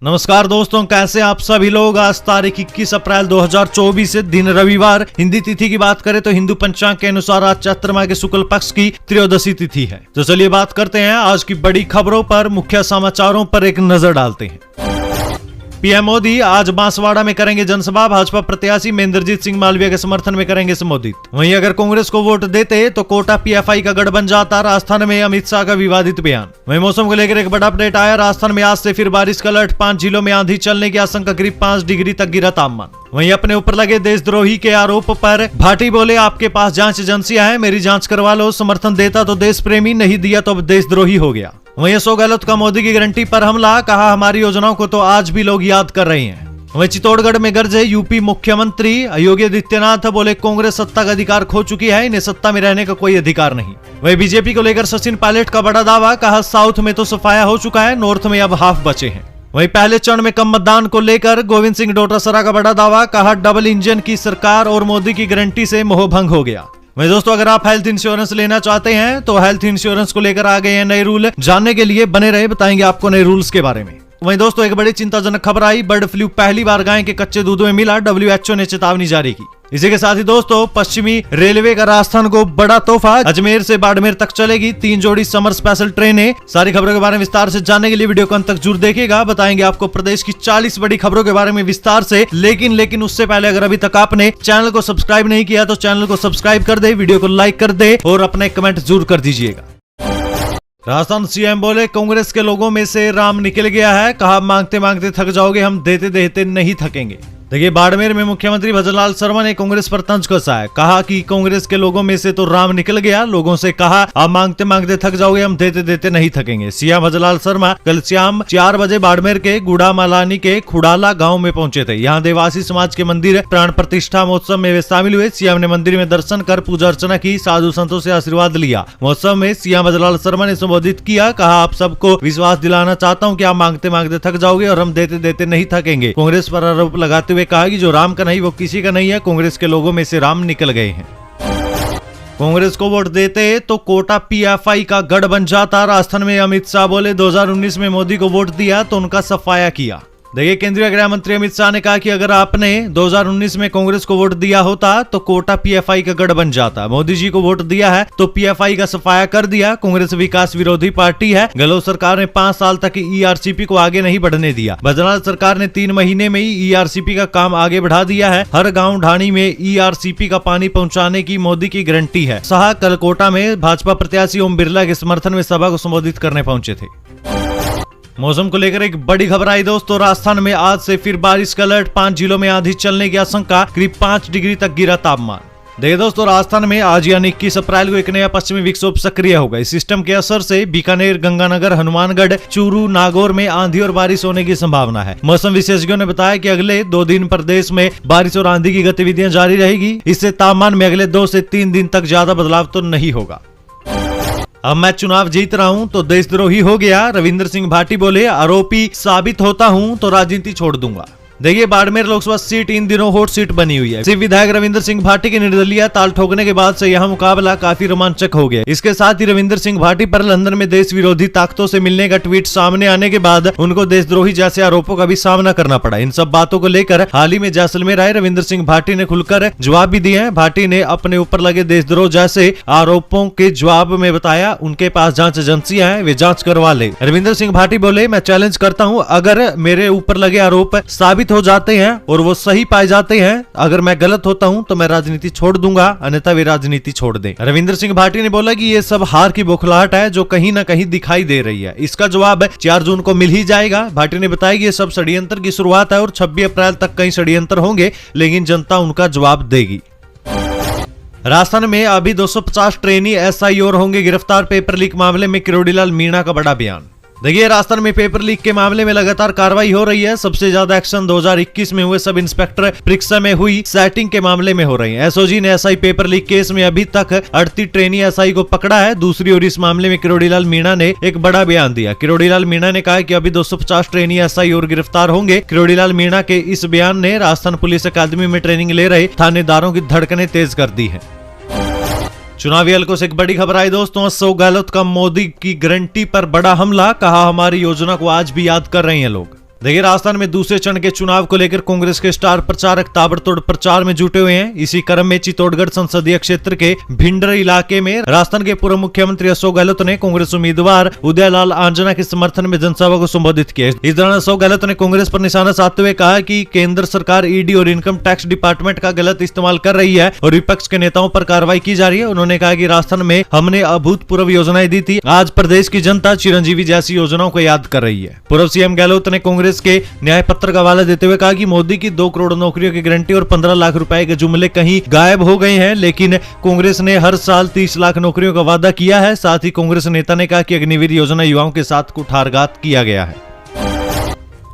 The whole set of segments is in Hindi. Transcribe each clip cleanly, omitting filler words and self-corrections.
नमस्कार दोस्तों, कैसे आप सभी लोग। आज तारीख 21 अप्रैल 2024 दिन रविवार। हिंदी तिथि की बात करें तो हिंदू पंचांग के अनुसार आज चैत्र माह के शुक्ल पक्ष की त्रयोदशी तिथि है। तो चलिए बात करते हैं आज की बड़ी खबरों पर। मुख्य समाचारों पर एक नजर डालते हैं। पीएम मोदी आज बांसवाड़ा में करेंगे जनसभा। भाजपा प्रत्याशी महेंद्रजीत सिंह मालवीय के समर्थन में करेंगे संबोधित। वहीं अगर कांग्रेस को वोट देते तो कोटा पीएफआई का गढ़ बन जाता। राजस्थान में अमित शाह का विवादित बयान। वहीं मौसम को लेकर एक बड़ा अपडेट आया। राजस्थान में आज से फिर बारिश का अलर्ट। 5 जिलों में आंधी चलने की आशंका, करीब 5 डिग्री तक गिरा तापमान। वहीं अपने ऊपर लगे देशद्रोही के आरोप पर भाटी बोले, आपके पास जांच एजेंसियां हैं, मेरी जांच करवा लो। समर्थन देता तो देश प्रेमी, नहीं दिया तो अब देशद्रोही हो गया। वहीं अशोक गहलोत का मोदी की गारंटी पर हमला, कहा हमारी योजनाओं को तो आज भी लोग याद कर रहे हैं। वहीं चित्तौड़गढ़ में गरजे यूपी मुख्यमंत्री योगी आदित्यनाथ, बोले कांग्रेस सत्ता का अधिकार खो चुकी है, इन्हें सत्ता में रहने का कोई अधिकार नहीं। वहीं बीजेपी को लेकर सचिन पायलट का बड़ा दावा, कहा साउथ में तो सफाया हो चुका है, नॉर्थ में अब हाफ बचे हैं। वहीं पहले चरण में कम मतदान को लेकर गोविंद सिंह डोटासरा का बड़ा दावा, कहा डबल इंजन की सरकार और मोदी की गारंटी से मोहभंग हो गया। वहीं दोस्तों, अगर आप हेल्थ इंश्योरेंस लेना चाहते हैं तो हेल्थ इंश्योरेंस को लेकर आ गए हैं नए रूल। जानने के लिए बने रहे, बताएंगे आपको नए रूल्स के बारे में। वहीं दोस्तों, एक बड़ी चिंताजनक खबर आई। बर्ड फ्लू पहली बार गाय के कच्चे दूध में मिला, WHO ने चेतावनी जारी की। इसी के साथ ही दोस्तों, पश्चिमी रेलवे का राजस्थान को बड़ा तोहफा। अजमेर से बाड़मेर तक चलेगी 3 जोड़ी समर स्पेशल ट्रेनें। सारी खबरों के बारे में विस्तार से जानने के लिए वीडियो को अंत तक जरूर देखिएगा। बताएंगे आपको प्रदेश की 40 बड़ी खबरों के बारे में विस्तार से। लेकिन उससे पहले अगर अभी तक आपने चैनल को सब्सक्राइब नहीं किया तो चैनल को सब्सक्राइब कर दे, वीडियो को लाइक कर दे और अपना एक कमेंट जरूर कर दीजिएगा। राजस्थान सीएम बोले, कांग्रेस के लोगों में से राम निकल गया है। कहा मांगते मांगते थक जाओगे, हम देते देते नहीं थकेंगे। देखिए, बाड़मेर में मुख्यमंत्री भजनलाल शर्मा ने कांग्रेस पर तंज कसा है। कहा कि कांग्रेस के लोगों में से तो राम निकल गया। लोगों से कहा आप मांगते मांगते थक जाओगे, हम देते देते नहीं थकेंगे। सीएम भजनलाल शर्मा कल शाम 4 बजे बाड़मेर के गुड़ा मालानी के खुड़ाला गांव में पहुंचे थे। यहाँ देवासी समाज के मंदिर प्राण प्रतिष्ठा महोत्सव में वे शामिल हुए। सीएम ने मंदिर में दर्शन कर पूजा अर्चना की, साधु संतों से आशीर्वाद लिया। महोत्सव में सीएम भजनलाल शर्मा ने संबोधित किया। कहा आप सबको विश्वास दिलाना चाहता हूँ कि आप मांगते मांगते थक जाओगे और हम देते देते नहीं थकेंगे। कांग्रेस पर आरोप लगाते हुए कहा कि जो राम का नहीं वो किसी का नहीं है, कांग्रेस के लोगों में से राम निकल गए हैं। कांग्रेस को वोट देते तो कोटा पीएफआई का गढ़ बन जाता। राजस्थान में अमित शाह बोले, 2019 में मोदी को वोट दिया तो उनका सफाया किया। देखिए, केंद्रीय गृह मंत्री अमित शाह ने कहा कि अगर आपने 2019 में कांग्रेस को वोट दिया होता तो कोटा पीएफआई का गढ़ बन जाता। मोदी जी को वोट दिया है तो पीएफआई का सफाया कर दिया। कांग्रेस विकास विरोधी पार्टी है। गहलोत सरकार ने 5 साल तक ईआरसीपी को आगे नहीं बढ़ने दिया। भजनलाल सरकार ने 3 महीने में ही ईआरसीपी का काम आगे बढ़ा दिया है। हर गाँव ढाणी में ईआरसीपी का पानी पहुँचाने की मोदी की गारंटी है। शाह कल कोटा में भाजपा प्रत्याशी ओम बिरला के समर्थन में सभा को संबोधित करने पहुंचे थे। मौसम को लेकर एक बड़ी खबर आई दोस्तों। राजस्थान में आज से फिर बारिश का अलर्ट। 5 जिलों में आंधी चलने की आशंका, करीब 5 डिग्री तक गिरा तापमान। देखिए दोस्तों, राजस्थान में आज यानी 21 अप्रैल को एक नया पश्चिमी विक्षोभ सक्रिय होगा। इस सिस्टम के असर से बीकानेर, गंगानगर, हनुमानगढ़, चूरू, नागौर में आंधी और बारिश होने की संभावना है। मौसम विशेषज्ञों ने बताया कि अगले 2 दिन प्रदेश में बारिश और आंधी की गतिविधियां जारी रहेगी। इससे तापमान में अगले 2 से 3 दिन तक ज्यादा बदलाव तो नहीं होगा। अब मैं चुनाव जीत रहा हूं तो देशद्रोही हो गया। रविंद्र सिंह भाटी बोले, आरोपी साबित होता हूं तो राजनीति छोड़ दूंगा। देखिए, बाड़मेर लोकसभा सीट इन दिनों हॉट सीट बनी हुई है। शिव विधायक रविंद्र सिंह भाटी के निर्दलीय ताल ठोकने के बाद से यह मुकाबला काफी रोमांचक हो गया। इसके साथ ही रविंद्र सिंह भाटी पर लंदन में देश विरोधी ताकतों से मिलने का ट्वीट सामने आने के बाद उनको देशद्रोही जैसे आरोपों का भी सामना करना पड़ा। इन सब बातों को लेकर हाल ही में जैसलमेर आए रविंद्र सिंह भाटी ने खुलकर जवाब भी दिए हैं। भाटी ने अपने ऊपर लगे देशद्रोह जैसे आरोपों के जवाब में बताया, उनके पास जांच एजेंसियां हैं, वे जांच करवा ले। रविंद्र सिंह भाटी बोले, मैं चैलेंज करता हूं, अगर मेरे ऊपर लगे आरोप साबित हो जाते हैं और वो सही पाए जाते हैं, अगर मैं गलत होता हूं तो मैं राजनीति छोड़ दूंगा, अन्यथा वे राजनीति छोड़ दें। रविंद्र सिंह भाटी ने बोला कि ये सब हार की बौखलाहट है जो कहीं ना कहीं दिखाई दे रही है। इसका जवाब 4 जून को मिल ही जाएगा। भाटी ने बताया कि ये सब षड्यंत्र की शुरुआत है और 26 अप्रैल तक कई षड्यंत्र होंगे, लेकिन जनता उनका जवाब देगी। राजस्थान में अभी 250 ट्रेनी एसआई और होंगे गिरफ्तार। पेपर लीक मामले में किरोड़ीलाल मीणा का बड़ा बयान। देखिए, राजस्थान में पेपर लीक के मामले में लगातार कार्रवाई हो रही है। सबसे ज्यादा एक्शन 2021 में हुए सब इंस्पेक्टर परीक्षा में हुई सेटिंग के मामले में हो रही है। एसओजी ने एसआई पेपर लीक केस में अभी तक 38 ट्रेनी एसआई को पकड़ा है। दूसरी ओर इस मामले में किरोड़ीलाल मीणा ने एक बड़ा बयान दिया। किरोड़ीलाल मीणा ने कहा कि अभी 250 ट्रेनी एसआई और गिरफ्तार होंगे। किरोड़ीलाल मीणा के इस बयान ने राजस्थान पुलिस अकादमी में ट्रेनिंग ले रहे थानेदारों की धड़कनें तेज कर दी है। चुनावी हलकों से एक बड़ी खबर आई दोस्तों। अशोक गहलोत का मोदी की गारंटी पर बड़ा हमला, कहा हमारी योजना को आज भी याद कर रहे हैं लोग। देखिए, राजस्थान में दूसरे चरण के चुनाव को लेकर कांग्रेस के स्टार प्रचारक ताबड़तोड़ प्रचार में जुटे हुए हैं। इसी क्रम में चित्तौड़गढ़ संसदीय क्षेत्र के भिंडर इलाके में राजस्थान के पूर्व मुख्यमंत्री अशोक गहलोत ने कांग्रेस उम्मीदवार उदयलाल आंजना के समर्थन में जनसभा को संबोधित किया। इस दौरान अशोक गहलोत ने कांग्रेस पर निशाना साधते हुए कहा कि केंद्र सरकार ईडी और इनकम टैक्स डिपार्टमेंट का गलत इस्तेमाल कर रही है और विपक्ष के नेताओं पर कार्रवाई की जा रही है। उन्होंने कहा कि राजस्थान में हमने अभूतपूर्व योजनाएं दी थी, आज प्रदेश की जनता चिरंजीवी जैसी योजनाओं को याद कर रही है। पूर्व सीएम गहलोत ने कांग्रेस के न्याय पत्र का हवाला देते हुए कहा कि मोदी की 2 करोड़ नौकरियों की गारंटी और 15 लाख रुपए के जुमले कहीं गायब हो गए हैं, लेकिन कांग्रेस ने हर साल 30 लाख नौकरियों का वादा किया है। साथ ही कांग्रेस नेता ने कहा कि अग्निवीर योजना युवाओं के साथ कुठारघात किया गया है।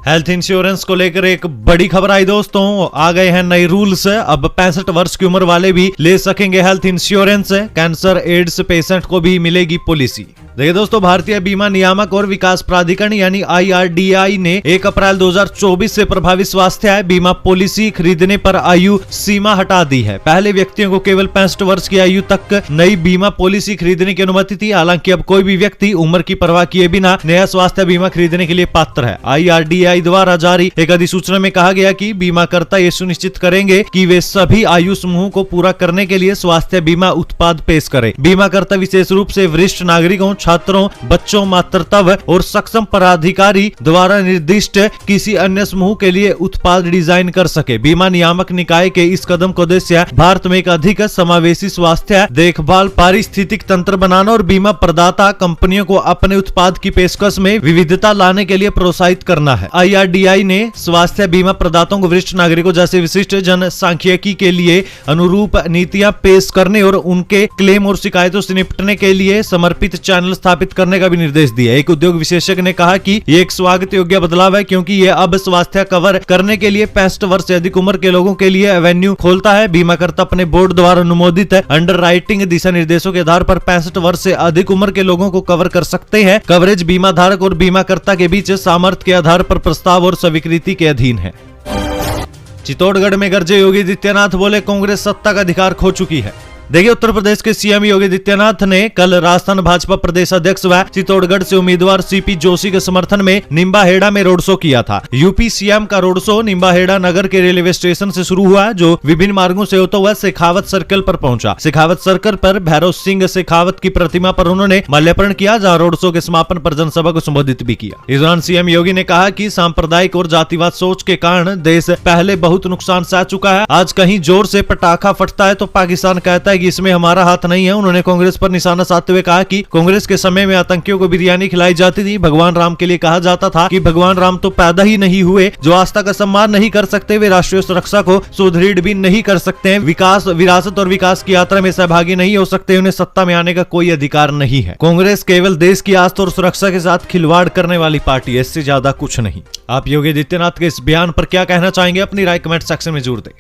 हेल्थ इंश्योरेंस को लेकर एक बड़ी खबर आई दोस्तों, आ गए हैं नए रूल्स। अब 65 वर्ष की उम्र वाले भी ले सकेंगे health insurance. Cancer AIDS patient को भी मिलेगी पॉलिसी। देखिए दोस्तों, भारतीय बीमा नियामक और विकास प्राधिकरण यानी IRDAI ने 1 अप्रैल 2024 से प्रभावी स्वास्थ्य बीमा पॉलिसी खरीदने पर आयु सीमा हटा दी है। पहले व्यक्तियों को केवल 65 वर्ष की आयु तक नई बीमा पॉलिसी खरीदने की अनुमति थी। हालांकि अब कोई भी व्यक्ति उम्र की परवाह किए बिना नया स्वास्थ्य बीमा खरीदने के लिए पात्र है। IRDAI द्वारा जारी एक अधिसूचना में कहा गया कि बीमाकर्ता ये सुनिश्चित करेंगे कि वे सभी आयु समूह को पूरा करने के लिए स्वास्थ्य बीमा उत्पाद पेश करें। बीमाकर्ता विशेष रूप से वरिष्ठ नागरिकों, छात्रों, बच्चों, मातृत्व और सक्षम पदाधिकारी द्वारा निर्दिष्ट किसी अन्य समूह के लिए उत्पाद डिजाइन कर सके। बीमा नियामक निकाय के इस कदम का उद्देश्य भारत में एक अधिक समावेशी स्वास्थ्य देखभाल पारिस्थितिक तंत्र बनाना और बीमा प्रदाता कंपनियों को अपने उत्पाद की पेशकश में विविधता लाने के लिए प्रोत्साहित करना है। IRDAI ने स्वास्थ्य बीमा प्रदाताओं को वरिष्ठ नागरिकों जैसे विशिष्ट जनसांख्यिकी के लिए अनुरूप नीतियां पेश करने और उनके क्लेम और शिकायतों से निपटने के लिए समर्पित चैनल स्थापित करने का भी निर्देश दिया। एक उद्योग विशेषज्ञ ने कहा कि ये एक स्वागत योग्य बदलाव है, क्योंकि ये अब स्वास्थ्य कवर करने के लिए 65 वर्ष से अधिक उम्र के लोगों के लिए एवेन्यू खोलता है। बीमाकर्ता अपने बोर्ड द्वारा अनुमोदित अंडरराइटिंग दिशा निर्देशों के आधार पर 65 वर्ष से अधिक उम्र के लोगों को कवर कर सकते हैं। कवरेज बीमा धारक और बीमाकर्ता के बीच सामर्थ्य के आधार पर प्रस्ताव और स्वीकृति के अधीन है। चित्तौड़गढ़ में गरजे योगी आदित्यनाथ, बोले कांग्रेस सत्ता का अधिकार खो चुकी है। देखिए, उत्तर प्रदेश के सीएम योगी आदित्यनाथ ने कल राजस्थान भाजपा प्रदेश अध्यक्ष व चित्तौड़गढ़ से उम्मीदवार CP जोशी के समर्थन में निम्बाहेड़ा में रोड शो किया था। यूपी सीएम का रोड शो निम्बाहेड़ा नगर के रेलवे स्टेशन से शुरू हुआ, जो विभिन्न मार्गों से होता हुआ शेखावत सर्कल पर पहुंचा। शेखावत सर्कल पर भैरव सिंह शेखावत की प्रतिमा पर उन्होंने माल्यार्पण किया, जहाँ रोड शो के समापन पर जनसभा को संबोधित भी किया। इस दौरान सीएम योगी ने कहा कि सांप्रदायिक और जातिवाद सोच के कारण देश पहले बहुत नुकसान सह चुका है। आज कहीं जोर से पटाखा फटता है तो पाकिस्तान कहता है कि इसमें हमारा हाथ नहीं है। उन्होंने कांग्रेस पर निशाना साधते हुए कहा कि कांग्रेस के समय में आतंकियों को बिरयानी खिलाई जाती थी। भगवान राम के लिए कहा जाता था कि भगवान राम तो पैदा ही नहीं हुए, जो आस्था का सम्मान नहीं कर सकते, वे राष्ट्रीय सुरक्षा को सुदृढ़ भी नहीं कर सकते हैं, विकास, विरासत और विकास की यात्रा में सहभागी नहीं हो सकते, उन्हें सत्ता में आने का कोई अधिकार नहीं है। कांग्रेस केवल देश की आस्था और सुरक्षा के साथ खिलवाड़ करने वाली पार्टी है, इससे ज्यादा कुछ नहीं। आप योगी आदित्यनाथ के इस बयान पर क्या कहना चाहेंगे? अपनी राय कमेंट सेक्शन में जरूर दें।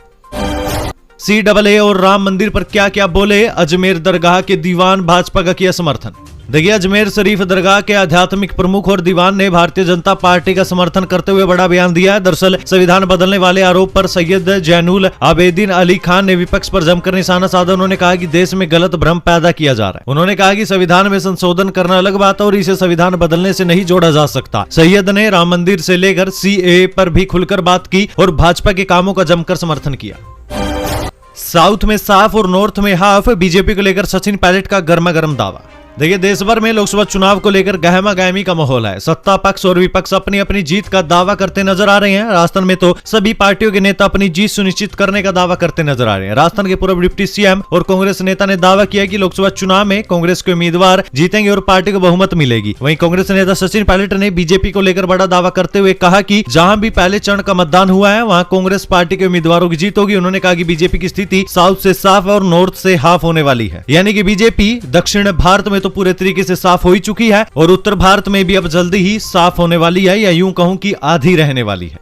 CAA और राम मंदिर पर क्या क्या बोले? अजमेर दरगाह के दीवान, भाजपा का किया समर्थन। देखिए, अजमेर शरीफ दरगाह के आध्यात्मिक प्रमुख और दीवान ने भारतीय जनता पार्टी का समर्थन करते हुए बड़ा बयान दिया है। दरअसल संविधान बदलने वाले आरोप पर सैयद जैनुल आबेदीन अली खान ने विपक्ष पर जमकर निशाना साधा। उन्होंने कहा कि देश में गलत भ्रम पैदा किया जा रहा है। उन्होंने कहा कि संविधान में संशोधन करना अलग बात है और इसे संविधान बदलने से नहीं जोड़ा जा सकता। सैयद ने राम मंदिर से लेकर CAA पर भी खुलकर बात की और भाजपा के कामों का जमकर समर्थन किया। साउथ में साफ और नॉर्थ में हाफ, बीजेपी को लेकर सचिन पायलट का गर्मा गर्म दावा। देखिए, देश भर में लोकसभा चुनाव को लेकर गहमा गहमी का माहौल है। सत्ता पक्ष और विपक्ष अपनी अपनी जीत का दावा करते नजर आ रहे हैं। राजस्थान में तो सभी पार्टियों के नेता अपनी जीत सुनिश्चित करने का दावा करते नजर आ रहे हैं। राजस्थान के पूर्व डिप्टी सीएम और कांग्रेस नेता ने दावा किया कि लोकसभा चुनाव में कांग्रेस के उम्मीदवार जीतेंगे और पार्टी को बहुमत मिलेगी। वहीं कांग्रेस नेता सचिन पायलट ने बीजेपी को लेकर बड़ा दावा करते हुए कहा कि जहां भी पहले चरण का मतदान हुआ है, वहां कांग्रेस पार्टी के उम्मीदवारों की जीत होगी। उन्होंने कहा कि बीजेपी की स्थिति साउथ से साफ और नॉर्थ से हाफ होने वाली है, यानी कि बीजेपी दक्षिण भारत में तो पूरे तरीके से साफ हो ही चुकी है और उत्तर भारत में भी अब जल्दी ही साफ होने वाली है, या यूं कहूं कि आधी रहने वाली है।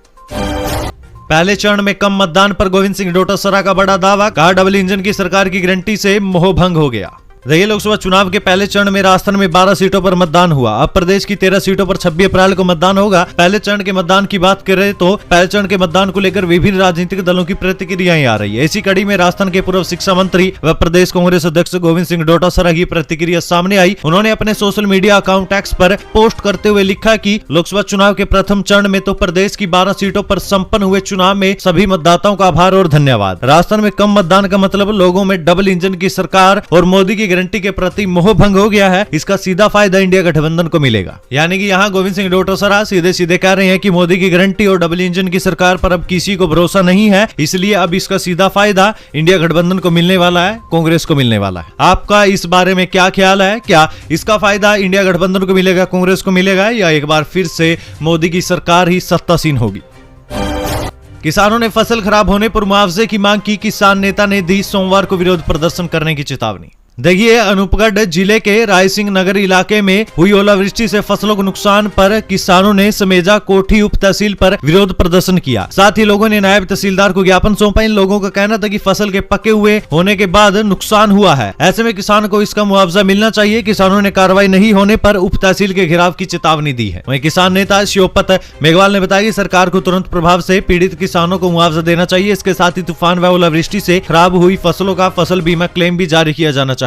पहले चरण में कम मतदान पर गोविंद सिंह डोटासरा का बड़ा दावा, कहा डबल इंजन की सरकार की गारंटी से मोह भंग हो गया। देखिए, लोकसभा चुनाव के पहले चरण में राजस्थान में 12 सीटों पर मतदान हुआ। अब प्रदेश की 13 सीटों पर 26 अप्रैल को मतदान होगा। पहले चरण के मतदान की बात करें तो पहले चरण के मतदान को लेकर विभिन्न राजनीतिक दलों की प्रतिक्रियाएं आ रही है। इसी कड़ी में राजस्थान के पूर्व शिक्षा मंत्री व प्रदेश कांग्रेस अध्यक्ष गोविंद सिंह डोटासरा की प्रतिक्रिया सामने आई। उन्होंने अपने सोशल मीडिया अकाउंट एक्स पर पोस्ट करते हुए लिखा कि लोकसभा चुनाव के प्रथम चरण में तो प्रदेश की 12 सीटों पर संपन्न हुए चुनाव में सभी मतदाताओं का आभार और धन्यवाद। राजस्थान में कम मतदान का मतलब लोगों में डबल इंजन की सरकार और मोदी की गारंटी के प्रति मोह भंग हो गया है। इसका सीधा फायदा इंडिया गठबंधन को मिलेगा। यानी कि यहाँ गोविंद सिंह डोटासरा सीधे सीधे कह रहे हैं कि मोदी की गारंटी और डबल इंजन की सरकार पर अब किसी को भरोसा नहीं है, इसलिए अब इसका सीधा फायदा इंडिया गठबंधन को मिलने वाला है, कांग्रेस को मिलने वाला है। आपका इस बारे में क्या ख्याल है? क्या इसका फायदा इंडिया गठबंधन को मिलेगा, कांग्रेस को मिलेगा, या एक बार फिर से मोदी की सरकार ही सत्तासीन होगी? किसानों ने फसल खराब होने पर मुआवजे की मांग की। किसान नेता ने दी सोमवार को विरोध प्रदर्शन करने की चेतावनी। देखिए, अनूपगढ़ जिले के रायसिंह नगर इलाके में हुई ओलावृष्टि से फसलों को नुकसान पर किसानों ने समेजा कोठी उप तहसील पर विरोध प्रदर्शन किया। साथ ही लोगों ने नायब तहसीलदार को ज्ञापन सौंपा। इन लोगों का कहना था कि फसल के पके हुए होने के बाद नुकसान हुआ है, ऐसे में किसान को इसका मुआवजा मिलना चाहिए। किसानों ने कार्रवाई नहीं होने पर उप तहसील के घेराव की चेतावनी दी है। वहीं किसान नेता शिवपत मेघवाल ने बताया कि सरकार को तुरंत प्रभाव से पीड़ित किसानों को मुआवजा देना चाहिए। इसके साथ ही तूफान व ओलावृष्टि से खराब हुई फसलों का फसल बीमा क्लेम भी जारी किया जाना चाहिए।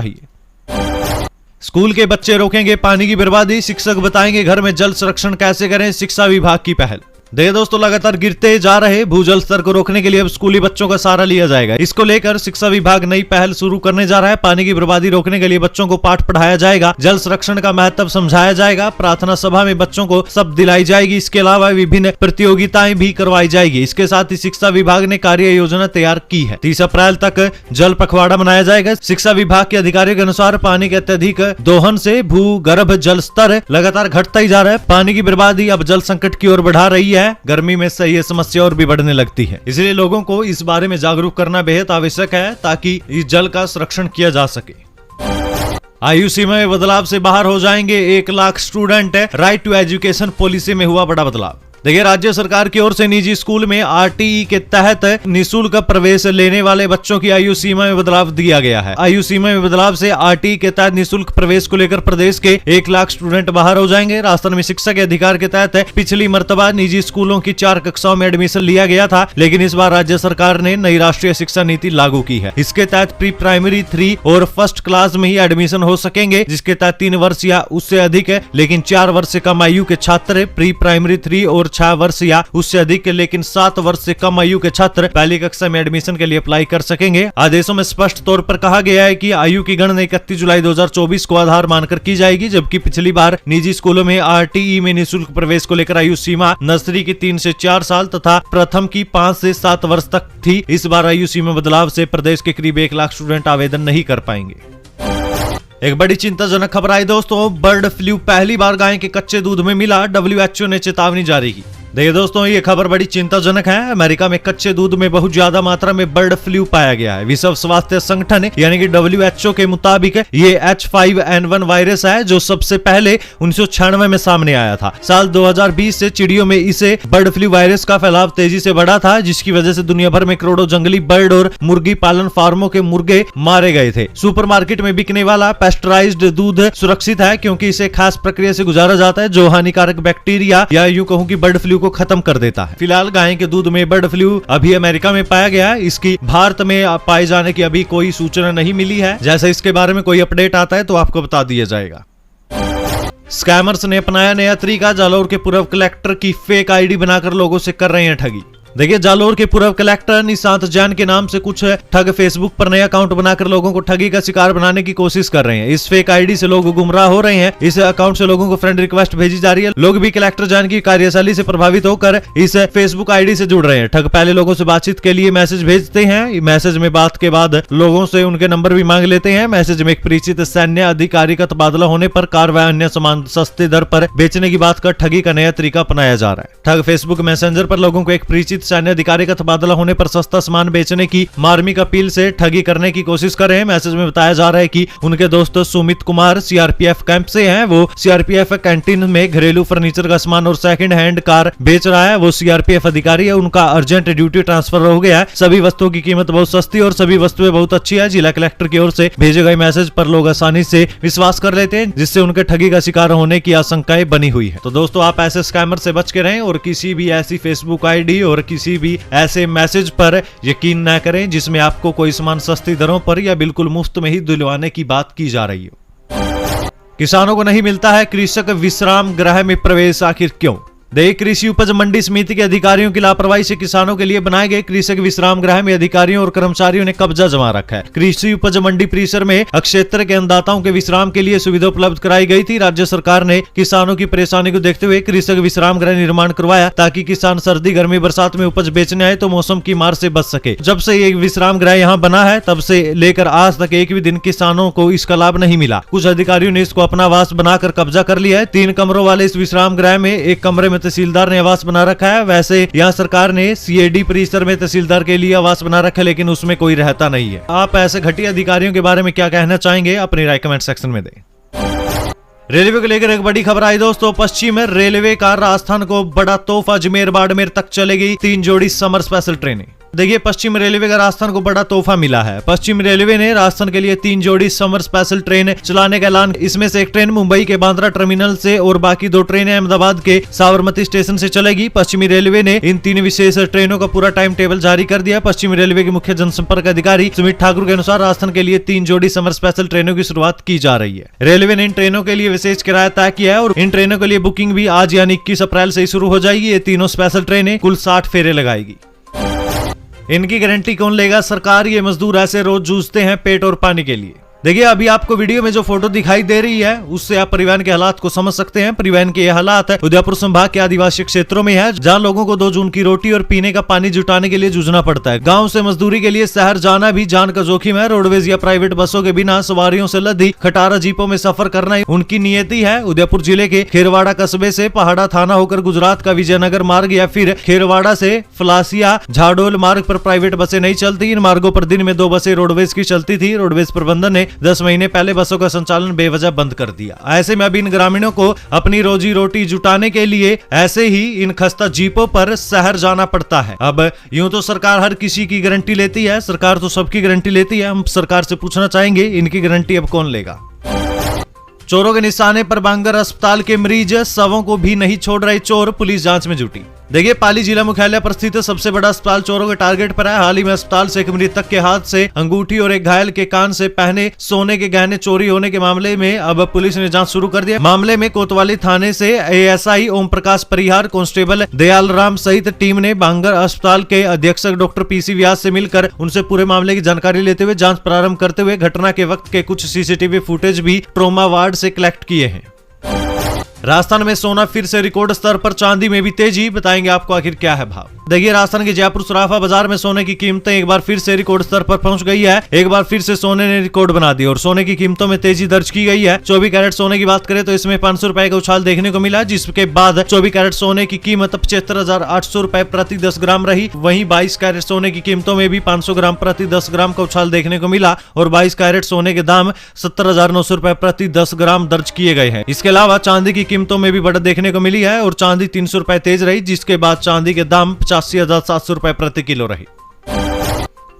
स्कूल के बच्चे रोकेंगे पानी की बर्बादी, शिक्षक बताएंगे घर में जल संरक्षण कैसे करें, शिक्षा विभाग की पहल। देखिए दोस्तों, लगातार गिरते जा रहे भूजल स्तर को रोकने के लिए अब स्कूली बच्चों का सहारा लिया जाएगा। इसको लेकर शिक्षा विभाग नई पहल शुरू करने जा रहा है। पानी की बर्बादी रोकने के लिए बच्चों को पाठ पढ़ाया जाएगा, जल संरक्षण का महत्व समझाया जाएगा, प्रार्थना सभा में बच्चों को शपथ दिलाई जाएगी। इसके अलावा विभिन्न प्रतियोगिताएं भी करवाई जाएगी। इसके साथ ही शिक्षा विभाग ने कार्य योजना तैयार की है। 30 अप्रैल तक जल पखवाड़ा मनाया जाएगा। शिक्षा विभाग के अधिकारियों के अनुसार पानी के अत्यधिक दोहन से भूगर्भ जल स्तर लगातार घटता ही जा रहा है। पानी की बर्बादी अब जल संकट की ओर बढ़ा रही है। गर्मी में से ये समस्या और भी बढ़ने लगती है, इसलिए लोगों को इस बारे में जागरूक करना बेहद आवश्यक है ताकि इस जल का संरक्षण किया जा सके। आयु सीमा में बदलाव से बाहर हो जाएंगे 1 lakh student. Right to education policy में हुआ बड़ा बदलाव। देखिए, राज्य सरकार की ओर से निजी स्कूल में आरटीई के तहत निःशुल्क प्रवेश लेने वाले बच्चों की आयु सीमा में बदलाव दिया गया है। आयु सीमा में बदलाव से आरटीई के तहत निःशुल्क प्रवेश को लेकर प्रदेश के 1 लाख स्टूडेंट बाहर हो जाएंगे। राजस्थान में शिक्षा के अधिकार के तहत पिछली मर्तबा निजी स्कूलों की 4 कक्षाओं में एडमिशन लिया गया था, लेकिन इस बार राज्य सरकार ने नई राष्ट्रीय शिक्षा नीति लागू की है। इसके तहत प्री प्राइमरी 3 और फर्स्ट क्लास में ही एडमिशन हो सकेंगे, जिसके तहत 3 वर्ष या उससे अधिक है लेकिन 4 वर्ष से कम आयु के छात्र प्री प्राइमरी 3 और 6 वर्ष या उससे अधिक लेकिन 7 वर्ष से कम आयु के छात्र पहली कक्षा में एडमिशन के लिए अप्लाई कर सकेंगे। आदेशों में स्पष्ट तौर पर कहा गया है कि आयु की गणना 31 जुलाई 2024 को आधार मानकर की जाएगी, जबकि पिछली बार निजी स्कूलों में आरटीई में निःशुल्क प्रवेश को लेकर आयु सीमा नर्सरी की 3 से 4 साल तथा प्रथम की 5 से 7 वर्ष तक थी। इस बार आयु सीमा बदलाव से प्रदेश के करीब 1 लाख स्टूडेंट आवेदन नहीं कर पाएंगे। एक बड़ी चिंताजनक खबर आई दोस्तों, बर्ड फ्लू पहली बार गाय के कच्चे दूध में मिला। WHO ने चेतावनी जारी की। देखिए दोस्तों, ये खबर बड़ी चिंताजनक है। अमेरिका में कच्चे दूध में बहुत ज्यादा मात्रा में बर्ड फ्लू पाया गया है। विश्व स्वास्थ्य संगठन यानी कि WHO के मुताबिक ये H5N1 वायरस है जो सबसे पहले 1996 में सामने आया था। साल 2020 से चिड़ियों में इसे बर्ड फ्लू वायरस का फैलाव तेजी से बढ़ा था, जिसकी वजह से दुनिया भर में करोड़ों जंगली बर्ड और मुर्गी पालन फार्मों के मुर्गे मारे गए थे। सुपरमार्केट में बिकने वाला पेस्टराइज्ड दूध सुरक्षित है क्योंकि इसे खास प्रक्रिया से गुजारा जाता है जो हानिकारक बैक्टीरिया या यूं कहूं कि बर्ड फ्लू को खत्म कर देता है। फिलहाल गाय के दूध में बर्ड फ्लू अभी अमेरिका में पाया गया है। इसकी भारत में पाए जाने की अभी कोई सूचना नहीं मिली है। जैसे इसके बारे में कोई अपडेट आता है तो आपको बता दिया जाएगा। स्कैमर्स ने अपनाया नया तरीका, जालौर के पूर्व कलेक्टर की फेक आईडी बनाकर लोगों से कर रहे हैं ठगी। देखिए, जालौर के पूर्व कलेक्टर निशांत जैन के नाम से कुछ ठग फेसबुक पर नया अकाउंट बनाकर लोगों को ठगी का शिकार बनाने की कोशिश कर रहे हैं। इस फेक आईडी से लोग गुमराह हो रहे हैं। इस अकाउंट से लोगों को फ्रेंड रिक्वेस्ट भेजी जा रही है। लोग भी कलेक्टर जैन की कार्यशैली से प्रभावित होकर इस फेसबुक आईडी से जुड़ रहे हैं। ठग पहले लोगों से बातचीत के लिए मैसेज भेजते हैं। मैसेज में बात के बाद लोगों से उनके नंबर भी मांग लेते हैं। मैसेज में एक परिचित सैन्य अधिकारी का तबादला होने पर कार व अन्य सामान सस्ते दर पर बेचने की बात कर ठगी का नया तरीका अपनाया जा रहा है। ठग फेसबुक मैसेंजर पर लोगों को एक परिचित सैन्य अधिकारी का तबादला होने पर सस्ता सामान बेचने की मार्मिक अपील से ठगी करने की कोशिश कर रहे हैं। मैसेज में बताया जा रहा है कि उनके दोस्त सुमित कुमार सीआरपीएफ कैंप से हैं। वो सीआरपीएफ कैंटीन में घरेलू फर्नीचर का सामान और सेकंड हैंड कार बेच रहा है। वो सीआरपीएफ अधिकारी है, उनका अर्जेंट ड्यूटी ट्रांसफर हो गया है। सभी वस्तुओं की कीमत बहुत सस्ती और सभी वस्तुएं बहुत अच्छी है। जिला कलेक्टर की ओर से भेजे गए मैसेज पर लोग आसानी से विश्वास कर लेते हैं, जिससे उनके ठगी का शिकार होने की आशंकाएं बनी हुई है। तो दोस्तों, आप ऐसे स्कैमर से बच के रहें और किसी भी ऐसी फेसबुक आईडी और किसी भी ऐसे मैसेज पर यकीन न करें जिसमें आपको कोई सामान सस्ती दरों पर या बिल्कुल मुफ्त में ही दिलवाने की बात की जा रही हो। किसानों को नहीं मिलता है कृषक विश्राम गृह में प्रवेश, आखिर क्यों? देखिए, कृषि उपज मंडी समिति के अधिकारियों की लापरवाही से किसानों के लिए बनाए गए कृषक विश्राम गृह में अधिकारियों और कर्मचारियों ने कब्जा जमा रखा है। कृषि उपज मंडी परिसर में क्षेत्र के अन्नदाताओं के विश्राम के लिए सुविधा उपलब्ध कराई गई थी। राज्य सरकार ने किसानों की परेशानी को देखते हुए कृषक विश्राम गृह निर्माण करवाया ताकि किसान सर्दी गर्मी बरसात में उपज बेचने आए तो मौसम की मार से बच सके। जब से ये विश्राम गृह यहाँ बना है तब से लेकर आज तक एक भी दिन किसानों को इसका लाभ नहीं मिला। कुछ अधिकारियों ने इसको अपना आवास बनाकर कब्जा कर लिया है। 3 कमरों वाले इस विश्राम गृह में एक कमरे में तहसीलदार ने आवास बना रखा है। वैसे यहाँ सरकार ने सीएडी परिसर में तहसीलदार के लिए आवास बना रखा है, लेकिन उसमें कोई रहता नहीं है। आप ऐसे घटिया अधिकारियों के बारे में क्या कहना चाहेंगे? अपनी राय कमेंट सेक्शन में दें। रेलवे को लेकर एक बड़ी खबर आई दोस्तों। पश्चिम रेलवे का राजस्थान को बड़ा तोहफा, अजमेर बाड़मेर तक चलेगी 3 जोड़ी समर स्पेशल ट्रेनें। देखिए, पश्चिम रेलवे का राजस्थान को बड़ा तोहफा मिला है। पश्चिम रेलवे ने राजस्थान के लिए 3 जोड़ी समर स्पेशल ट्रेन चलाने का ऐलान। इसमें से एक ट्रेन मुंबई के बांद्रा टर्मिनल से और बाकी 2 ट्रेनें अहमदाबाद के साबरमती स्टेशन से चलेगी। पश्चिमी रेलवे ने इन 3 विशेष ट्रेनों का पूरा टाइम टेबल जारी कर दिया। पश्चिम रेलवे के मुख्य जनसंपर्क अधिकारी सुमित ठाकुर के अनुसार राजस्थान के लिए 3 जोड़ी समर स्पेशल ट्रेनों की शुरुआत की जा रही है। रेलवे ने इन ट्रेनों के लिए विशेष किराया तय किया है और इन ट्रेनों के लिए बुकिंग भी आज यानी 21 अप्रैल से ही शुरू हो जाएगी। ये तीनों स्पेशल ट्रेनें कुल 60 फेरे लगाएगी। इनकी गारंटी कौन लेगा? सरकार। ये मजदूर ऐसे रोज जूझते हैं पेट और पानी के लिए। देखिए, अभी आपको वीडियो में जो फोटो दिखाई दे रही है उससे आप परिवहन के हालात को समझ सकते हैं। परिवहन के ये हालात है उदयपुर संभाग के आदिवासी क्षेत्रों में है, जहां लोगों को 2 जून की रोटी और पीने का पानी जुटाने के लिए जूझना पड़ता है। गांव से मजदूरी के लिए शहर जाना भी जान का जोखिम है। रोडवेज या प्राइवेट बसों के बिना सवारियों से लदी खटारा जीपों में सफर करना उनकी नियति है। उदयपुर जिले के खेरवाड़ा कस्बे से पहाड़ा थाना होकर गुजरात का विजयनगर मार्ग या फिर खेरवाड़ा से फलासिया झाडोल मार्ग पर प्राइवेट बसें नहीं चलती। इन मार्गों पर दिन में 2 बसें रोडवेज की चलती थी। रोडवेज प्रबंधन ने 10 महीने पहले बसों का संचालन बेवजह बंद कर दिया। ऐसे में अब इन ग्रामीणों को अपनी रोजी रोटी जुटाने के लिए ऐसे ही इन खस्ता जीपों पर शहर जाना पड़ता है। अब यूं तो सरकार हर किसी की गारंटी लेती है, सरकार तो सबकी गारंटी लेती है। हम सरकार से पूछना चाहेंगे इनकी गारंटी अब कौन लेगा? चोरों के निशाने पर बांगर अस्पताल के मरीज, शवों को भी नहीं छोड़ रहे चोर, पुलिस जांच में जुटी। देखिए, पाली जिला मुख्यालय पर स्थित सबसे बड़ा अस्पताल चोरों के टारगेट पर है। हाल ही में अस्पताल से एक मृतक के हाथ से अंगूठी और एक घायल के कान से पहने सोने के गहने चोरी होने के मामले में अब पुलिस ने जांच शुरू कर दिया। मामले में कोतवाली थाने से एएसआई ओम प्रकाश परिहार, कांस्टेबल दयाल राम सहित टीम ने बांगर अस्पताल के अधीक्षक डॉक्टर पीसी व्यास से मिलकर उनसे पूरे मामले की जानकारी लेते हुए जांच प्रारंभ करते हुए घटना के वक्त के कुछ सीसीटीवी फुटेज भी ट्रॉमा वार्ड से कलेक्ट किए हैं। राजस्थान में सोना फिर से रिकॉर्ड स्तर पर, चांदी में भी तेजी। बताएंगे आपको आखिर क्या है भाव। देखिए, राजस्थान के जयपुर सराफा बाजार में सोने की कीमतें एक बार फिर से रिकॉर्ड स्तर पर पहुंच गई है। एक बार फिर से सोने ने रिकॉर्ड बना दी और सोने की कीमतों में तेजी दर्ज की गई है। 24 कैरेट सोने की बात करें तो इसमें 500 रुपए का उछाल देखने को मिला, जिसके बाद 24 कैरेट सोने की कीमत 75,800 रुपए प्रति 10 ग्राम रही। वहीं 22 कैरेट सोने की कीमतों में भी 500 ग्राम प्रति 10 ग्राम का उछाल देखने को मिला और 22 कैरेट सोने के दाम 70,900 रुपए प्रति 10 ग्राम दर्ज किए गए हैं। इसके अलावा चांदी की कीमतों में भी बढ़त देखने को मिली है और चांदी 300 रुपए तेज रही, जिसके बाद चांदी के दाम 85,700 रुपए प्रति किलो रहे।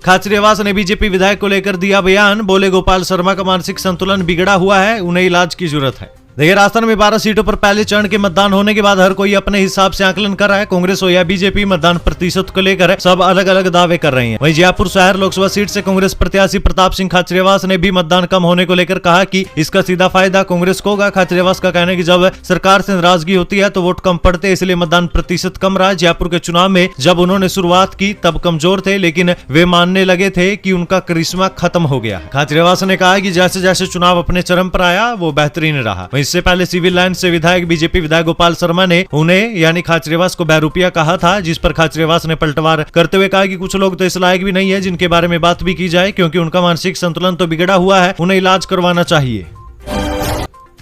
खाचरियावास ने बीजेपी विधायक को लेकर दिया बयान, बोले गोपाल शर्मा का मानसिक संतुलन बिगड़ा हुआ है, उन्हें इलाज की जरूरत है। देखिए, राजस्थान में 12 सीटों पर पहले चरण के मतदान होने के बाद हर कोई अपने हिसाब से आकलन कर रहा है। कांग्रेस हो या बीजेपी, मतदान प्रतिशत को लेकर सब अलग अलग दावे कर रहे हैं। वहीं जयपुर शहर लोकसभा सीट से कांग्रेस प्रत्याशी प्रताप सिंह खाचरियावास ने भी मतदान कम होने को लेकर कहा कि इसका सीधा फायदा कांग्रेस को होगा। खाचरियावास का कहना है कि जब सरकार से नाराजगी होती है तो वोट कम पड़ते, इसलिए मतदान प्रतिशत कम रहा। जयपुर के चुनाव में जब उन्होंने शुरुआत की तब कमजोर थे, लेकिन वे मानने लगे थे कि उनका करिश्मा खत्म हो गया। खाचरियावास ने कहा कि जैसे जैसे चुनाव अपने चरम पर आया वो बेहतरीन रहा। इससे पहले सिविल से विधायक बीजेपी विधायक गोपाल शर्मा ने उन्हें यानी खाचरियावास को बहरूपिया कहा था, जिस पर खाचरियावास ने पलटवार करते हुए कहा कि कुछ लोग तो इस लायक भी नहीं है जिनके बारे में बात भी की जाए, क्योंकि उनका मानसिक संतुलन तो बिगड़ा हुआ है, उन्हें इलाज करवाना चाहिए।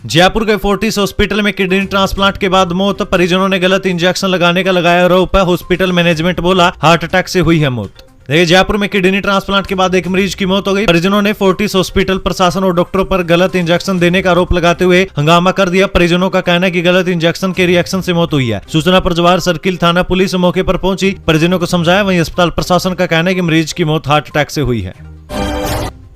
जयपुर के फोर्टिस हॉस्पिटल में किडनी ट्रांसप्लांट के बाद मौत, परिजनों ने गलत इंजेक्शन लगाने का लगाया आरोप। हॉस्पिटल मैनेजमेंट बोला हार्ट अटैक से हुई है मौत। देखिए, जयपुर में किडनी ट्रांसप्लांट के बाद एक मरीज की मौत हो गई। परिजनों ने फोर्टिस हॉस्पिटल प्रशासन और डॉक्टरों पर गलत इंजेक्शन देने का आरोप लगाते हुए हंगामा कर दिया। परिजनों का कहना है कि गलत इंजेक्शन के रिएक्शन से मौत हुई है। सूचना पर जवाहर सर्किल थाना पुलिस मौके पर पहुंची, परिजनों को समझाया। वहीं अस्पताल प्रशासन का कहना है कि मरीज की मौत हार्ट अटैक से हुई है।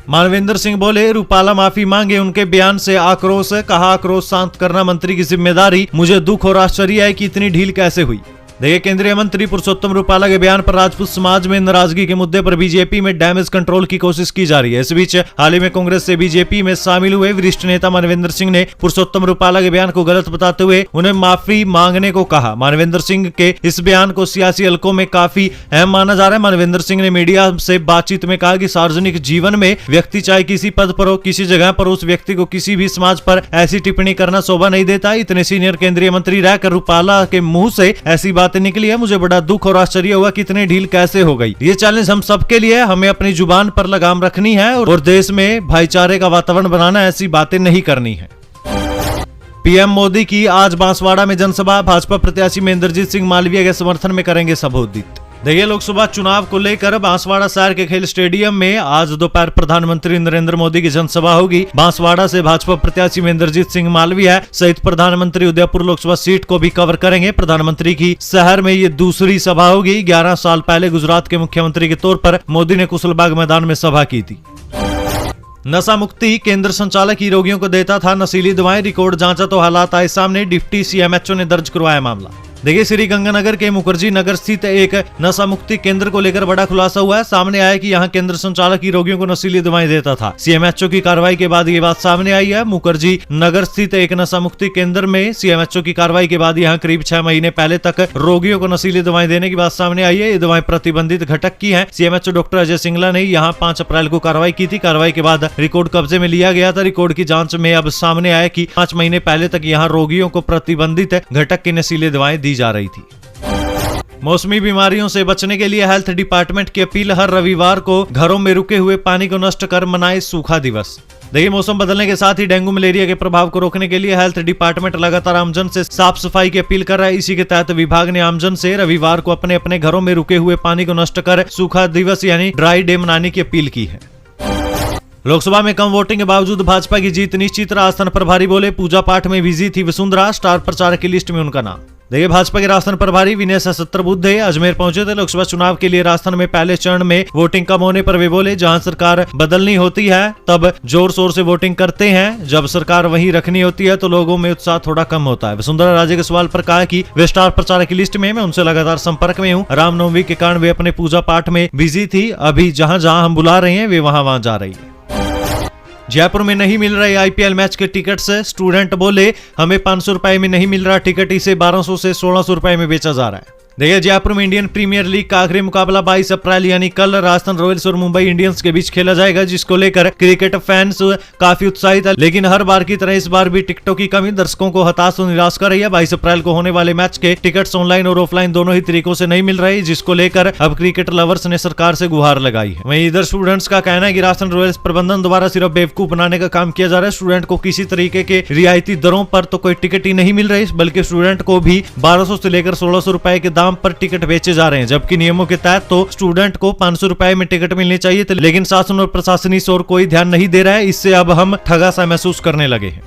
मानवेंद्र सिंह बोले रूपाला माफी मांगे, उनके बयान से आक्रोश। कहा आक्रोश शांत करना मंत्री की जिम्मेदारी, मुझे दुख और आश्चर्य है कि इतनी ढील कैसे हुई। देखिए, केंद्रीय मंत्री पुरुषोत्तम रूपाला के बयान पर राजपूत समाज में नाराजगी के मुद्दे पर बीजेपी में डैमेज कंट्रोल की कोशिश की जा रही है। इस बीच हाल ही में कांग्रेस से बीजेपी में शामिल हुए वरिष्ठ नेता मानवेंद्र सिंह ने पुरुषोत्तम रूपाला के बयान को गलत बताते हुए उन्हें माफी मांगने को कहा। मानवेंद्र सिंह के इस बयान को सियासी हलकों में काफी अहम माना जा रहा है। मानवेंद्र सिंह ने मीडिया से बातचीत में कहा कि सार्वजनिक जीवन में व्यक्ति चाहे किसी पद पर हो, किसी जगह पर, उस व्यक्ति को किसी भी समाज पर ऐसी टिप्पणी करना शोभा नहीं देता। इतने सीनियर केंद्रीय मंत्री रहकर रूपाला के मुंह से ऐसी बातें निकली है, मुझे बड़ा दुख और आश्चर्य हुआ कि इतनी ढील कैसे हो गई। ये चैलेंज हम सबके लिए, हमें अपनी जुबान पर लगाम रखनी है और देश में भाईचारे का वातावरण बनाना, ऐसी बातें नहीं करनी है। पीएम मोदी की आज बांसवाड़ा में जनसभा, भाजपा प्रत्याशी में इंद्रजीत सिंह मालवीय के समर्थन में करेंगे संबोधित। देखिए, लोकसभा चुनाव को लेकर बांसवाड़ा शहर के खेल स्टेडियम में आज दोपहर प्रधानमंत्री नरेंद्र मोदी की जनसभा होगी। बांसवाड़ा से भाजपा प्रत्याशी इंद्रजीत सिंह मालवीय सहित प्रधानमंत्री उदयपुर लोकसभा सीट को भी कवर करेंगे। प्रधानमंत्री की शहर में ये दूसरी सभा होगी। 11 साल पहले गुजरात के मुख्यमंत्री के तौर पर मोदी ने कुशलबाग मैदान में सभा की थी। नशा मुक्ति केंद्र संचालक ही रोगियों को देता था नशीली दवाएं, रिकॉर्ड जांचा तो हालात आए सामने। डिप्टी सीएमएचओ ने दर्ज करवाया मामला। देखिए, श्री गंगानगर के मुखर्जी नगर स्थित एक नशा मुक्ति केंद्र को लेकर बड़ा खुलासा हुआ है। सामने आया कि यहां केंद्र संचालक ही रोगियों को नशीली दवाएं देता था। सीएमएचओ की कार्रवाई के बाद ये बात सामने आई है। मुखर्जी नगर स्थित एक नशा मुक्ति केंद्र में सीएमएचओ की कार्रवाई के बाद यहां करीब 6 महीने पहले तक रोगियों को नशीली दवाएं देने की बात सामने आई है। ये दवाएं प्रतिबंधित घटक की है। सीएमएचओ डॉक्टर अजय सिंगला ने यहाँ 5 अप्रैल को कार्रवाई की थी। कार्रवाई के बाद रिकॉर्ड कब्जे में लिया गया था। रिकॉर्ड की जाँच में अब सामने आया कि 5 महीने पहले तक यहाँ रोगियों को प्रतिबंधित घटक की नशीली दवाएं दी जा रही थी। मौसमी बीमारियों से बचने के लिए हेल्थ डिपार्टमेंट की अपील, हर रविवार को घरों में रुके हुए पानी को नष्ट कर मनाए सूखा दिवस। देखिए, मौसम बदलने के साथ ही डेंगू मलेरिया के प्रभाव को रोकने के लिए हेल्थ डिपार्टमेंट लगातार आमजन से साफ सफाई की अपील कर रहा है। इसी के तहत विभाग ने आमजन से रविवार को अपने अपने घरों में रुके हुए पानी को नष्ट कर सूखा दिवस यानी ड्राई डे मनाने की अपील की है। लोकसभा में कम वोटिंग के बावजूद भाजपा की जीत निश्चित, राजस्थान प्रभारी बोले पूजा पाठ में बिजी थी वसुंधरा, स्टार प्रचारक की लिस्ट में उनका नाम। देखिए, भाजपा के राजस्थान प्रभारी विनय सहस्त्रबुद्धे अजमेर पहुंचे थे। लोकसभा चुनाव के लिए राजस्थान में पहले चरण में वोटिंग कम होने पर वे बोले जहां सरकार बदलनी होती है तब जोर शोर से वोटिंग करते हैं, जब सरकार वहीं रखनी होती है तो लोगों में उत्साह थोड़ा कम होता है। वसुंधरा राजे के सवाल पर कहा कि वे स्टार प्रचारक की लिस्ट में, मैं उनसे लगातार संपर्क में हूँ। रामनवमी के कारण वे अपने पूजा पाठ में बिजी थी, अभी जहाँ जहाँ हम बुला रहे हैं वे वहाँ जा रही है। जयपुर में नहीं मिल रहे आईपीएल मैच के टिकट से स्टूडेंट बोले हमें 500 रुपए में नहीं मिल रहा टिकट, इसे 1200 से 1600 रुपए में बेचा जा रहा है। देखिए, जयपुर में इंडियन प्रीमियर लीग का आखिरी मुकाबला 22 अप्रैल यानी कल राजस्थान रॉयल्स और मुंबई इंडियंस के बीच खेला जाएगा, जिसको लेकर क्रिकेट फैंस काफी उत्साहित है। लेकिन हर बार की तरह इस बार भी टिकटों की कमी दर्शकों को हताश और निराश कर रही है। 22 अप्रैल को होने वाले मैच के टिकट्स ऑनलाइन और ऑफलाइन दोनों ही तरीकों से नहीं मिल रहे, जिसको लेकर अब क्रिकेट लवर्स ने सरकार से गुहार लगाई है। वहीं इधर स्टूडेंट्स का कहना है कि राजस्थान रॉयल्स प्रबंधन द्वारा सिर्फ बेवकूफ बनाने का काम किया जा रहा है। स्टूडेंट को किसी तरीके के रियायती दरों पर तो कोई टिकट ही नहीं मिल रही, बल्कि स्टूडेंट को भी 1200 से लेकर 1600 रुपए के दाम पर टिकट बेचे जा रहे हैं, जबकि नियमों के तहत तो स्टूडेंट को 500 रुपए में टिकट मिलनी चाहिए थी। लेकिन शासन और प्रशासन इस ओर कोई ध्यान नहीं दे रहा है। इससे अब हम ठगा सा महसूस करने लगे हैं।